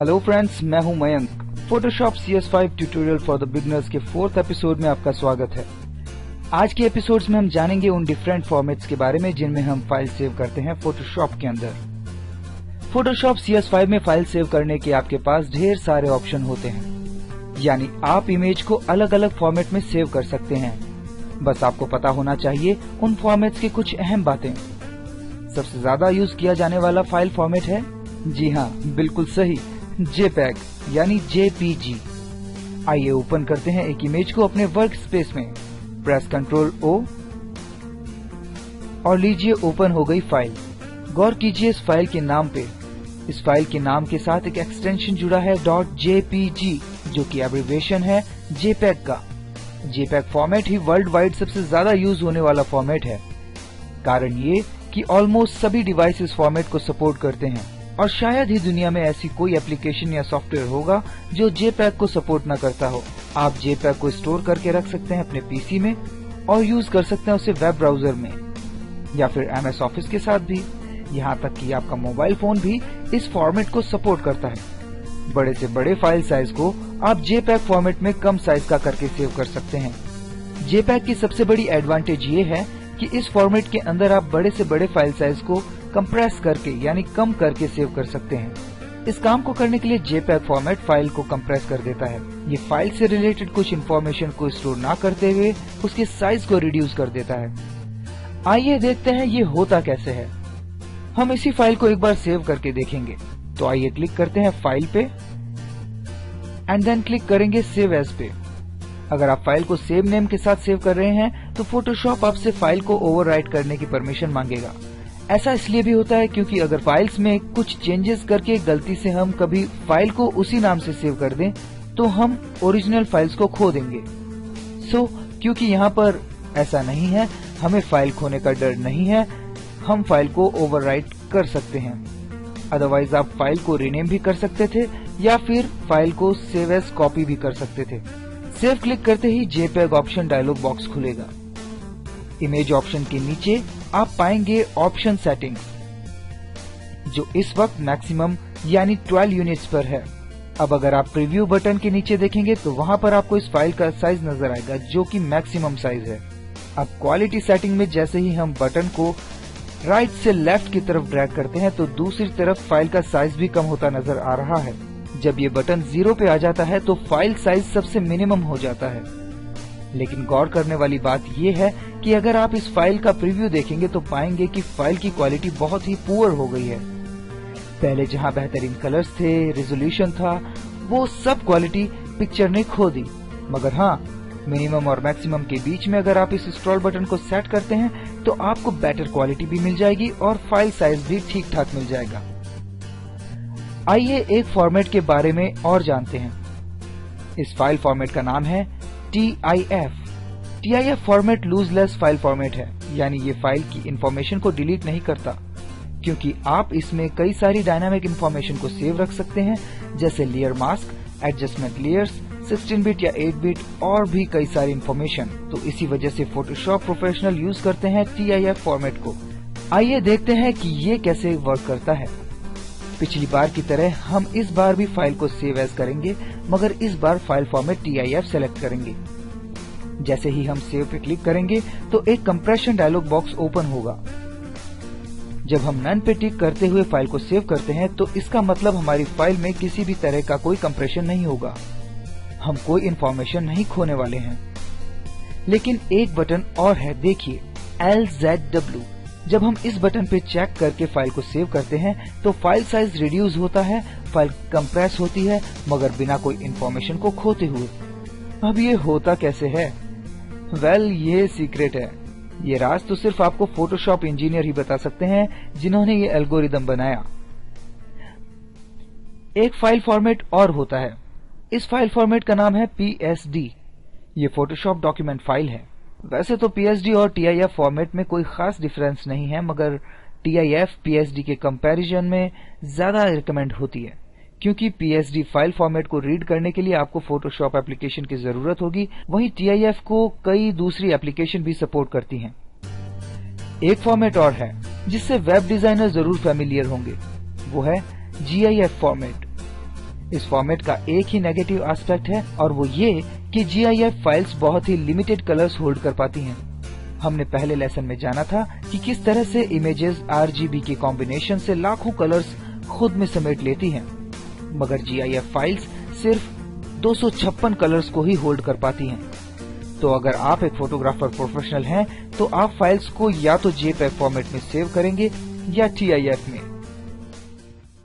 Hello friends, मैं हूं Mayank. Photoshop CS5 tutorial for the beginners के 4th एपिसोड में आपका स्वागत है। आज के एपिसोड्स में हम जानेंगे उन डिफरेंट फॉर्मेट्स के बारे में जिनमें हम फाइल सेव करते हैं फोटोशॉप के अंदर। फोटोशॉप CS5 में फाइल सेव करने के आपके पास ढेर सारे ऑप्शन होते हैं, यानी आप इमेज को अलग अलग फॉर्मेट में सेव कर सकते हैं। बस आपको पता होना चाहिए उन फॉर्मेट्स की कुछ अहम बातें। सबसे ज्यादा यूज किया जाने वाला फाइल फॉर्मेट है, जी हाँ, बिल्कुल सही, JPEG यानी JPG। आइए ओपन करते हैं एक इमेज को अपने वर्क स्पेस में। प्रेस Ctrl O और लीजिए ओपन हो गई फाइल। गौर कीजिए इस फाइल के नाम पे। इस फाइल के नाम के साथ एक एक्सटेंशन जुड़ा है .jpg, जो कि एब्रिविएशन है JPEG का। JPEG फॉर्मेट ही वर्ल्ड वाइड सबसे ज्यादा यूज होने वाला फॉर्मेट है। कारण ये कि ऑलमोस्ट सभी डिवाइस इस फॉर्मेट को सपोर्ट करते हैं और शायद ही दुनिया में ऐसी कोई एप्लीकेशन या सॉफ्टवेयर होगा जो JPEG को सपोर्ट न करता हो। आप JPEG को स्टोर करके रख सकते हैं अपने पीसी में और यूज कर सकते हैं उसे वेब ब्राउजर में या फिर MS ऑफिस के साथ भी। यहाँ तक कि आपका मोबाइल फोन भी इस फॉर्मेट को सपोर्ट करता है। बड़े से बड़े फाइल साइज को आप JPEG फॉर्मेट में कम साइज का करके सेव कर सकते हैं। JPEG की सबसे बड़ी एडवांटेज ये है कि इस फॉर्मेट के अंदर आप बड़े से बड़े फाइल साइज को कंप्रेस करके यानी कम करके सेव कर सकते हैं। इस काम को करने के लिए JPEG फॉर्मेट फाइल को कंप्रेस कर देता है। ये फाइल से रिलेटेड कुछ इन्फॉर्मेशन को स्टोर ना करते हुए उसके साइज को रिड्यूस कर देता है। आइए देखते हैं ये होता कैसे है। हम इसी फाइल को एक बार सेव करके देखेंगे। तो आइए क्लिक करते हैं फाइल पे एंड देन क्लिक करेंगे सेव एज पे। अगर आप फाइल को सेव नेम के साथ सेव कर रहे हैं तो फोटोशॉप आपसे फाइल को ओवरराइट करने की परमिशन मांगेगा। ऐसा इसलिए भी होता है क्योंकि अगर फाइल्स में कुछ चेंजेस करके गलती से हम कभी फाइल को उसी नाम से सेव कर दें तो हम ओरिजिनल फाइल्स को खो देंगे। क्योंकि यहाँ पर ऐसा नहीं है, हमें फाइल खोने का डर नहीं है, हम फाइल को ओवरराइट कर सकते हैं। अदरवाइज आप फाइल को रीनेम भी कर सकते थे या फिर फाइल को सेव एज कॉपी भी कर सकते थे। सेव क्लिक करते ही JPEG ऑप्शन डायलॉग बॉक्स खुलेगा। इमेज ऑप्शन के नीचे आप पाएंगे ऑप्शन सेटिंग्स, जो इस वक्त मैक्सिमम यानी 12 यूनिट्स पर है। अब अगर आप प्रीव्यू बटन के नीचे देखेंगे तो वहां पर आपको इस फाइल का साइज नजर आएगा, जो कि मैक्सिमम साइज है। अब क्वालिटी सेटिंग में जैसे ही हम बटन को राइट से लेफ्ट की तरफ ड्रैग करते हैं तो दूसरी तरफ फाइल का साइज भी कम होता नजर आ रहा है। जब ये बटन 0 पे आ जाता है तो फाइल साइज सबसे मिनिमम हो जाता है। लेकिन गौर करने वाली बात यह है कि अगर आप इस फाइल का प्रीव्यू देखेंगे तो पाएंगे कि फाइल की क्वालिटी बहुत ही पुअर हो गई है। पहले जहां बेहतरीन कलर्स थे, रेजोल्यूशन था, वो सब क्वालिटी पिक्चर ने खो दी। मगर हाँ, मिनिमम और मैक्सिमम के बीच में अगर आप इस स्क्रॉल बटन को सेट करते हैं तो आपको बेटर क्वालिटी भी मिल जाएगी और फाइल साइज भी ठीक ठाक मिल जाएगा। आइए एक फॉर्मेट के बारे में और जानते हैं। इस फाइल फॉर्मेट का नाम है TIF। TIF format lossless file format है, यानी ये फाइल की इंफॉर्मेशन को डिलीट नहीं करता, क्योंकि आप इसमें कई सारी डायनामिक इंफॉर्मेशन को सेव रख सकते हैं, जैसे layer mask, adjustment layers, 16 bit या 8 बिट और भी कई सारी इंफॉर्मेशन। तो इसी वजह से फोटोशॉप प्रोफेशनल यूज करते हैं TIF फॉर्मेट को। आइए देखते हैं कि ये कैसे वर्क करता है। पिछली बार की तरह हम इस बार भी फाइल को सेव एज करेंगे, मगर इस बार फाइल फॉर्मेट TIF सेलेक्ट करेंगे। जैसे ही हम सेव पे क्लिक करेंगे तो एक कंप्रेशन डायलॉग बॉक्स ओपन होगा। जब हम नन पे टिक करते हुए फाइल को सेव करते हैं तो इसका मतलब हमारी फाइल में किसी भी तरह का कोई कंप्रेशन नहीं होगा, हम कोई इंफॉर्मेशन नहीं खोने वाले हैं। लेकिन एक बटन और है, देखिए, LZW। जब हम इस बटन पे चेक करके फाइल को सेव करते हैं तो फाइल साइज रिड्यूस होता है, फाइल कंप्रेस होती है, मगर बिना कोई इंफॉर्मेशन को खोते हुए। अब ये होता कैसे है? ये सीक्रेट है। ये राज तो सिर्फ आपको फोटोशॉप इंजीनियर ही बता सकते हैं जिन्होंने ये एल्गोरिदम बनाया। एक फाइल फॉर्मेट और होता है। इस फाइल फॉर्मेट का नाम है PSD। ये फोटोशॉप डॉक्यूमेंट फाइल है। वैसे तो PSD और TIF फॉर्मेट में कोई खास डिफरेंस नहीं है, मगर TIF PSD के कंपैरिजन में ज्यादा रिकमेंड होती है, क्योंकि PSD फाइल फॉर्मेट को रीड करने के लिए आपको फोटोशॉप एप्लीकेशन की जरूरत होगी, वहीं TIF को कई दूसरी एप्लीकेशन भी सपोर्ट करती हैं। एक फॉर्मेट और है जिससे वेब डिजाइनर जरूर फैमिलियर होंगे, वो है GIF फॉर्मेट। इस फॉर्मेट का एक ही नेगेटिव एस्पेक्ट है और वो ये कि GIF फाइल्स बहुत ही लिमिटेड कलर्स होल्ड कर पाती हैं। हमने पहले लेसन में जाना था कि किस तरह से इमेजेस RGB के कॉम्बिनेशन से लाखों कलर्स खुद में समेट लेती हैं, मगर GIF फाइल्स सिर्फ 256 कलर्स को ही होल्ड कर पाती हैं। तो अगर आप एक फोटोग्राफर प्रोफेशनल हैं तो आप फाइल्स को या तो JPEG फॉर्मेट में सेव करेंगे या TIF में।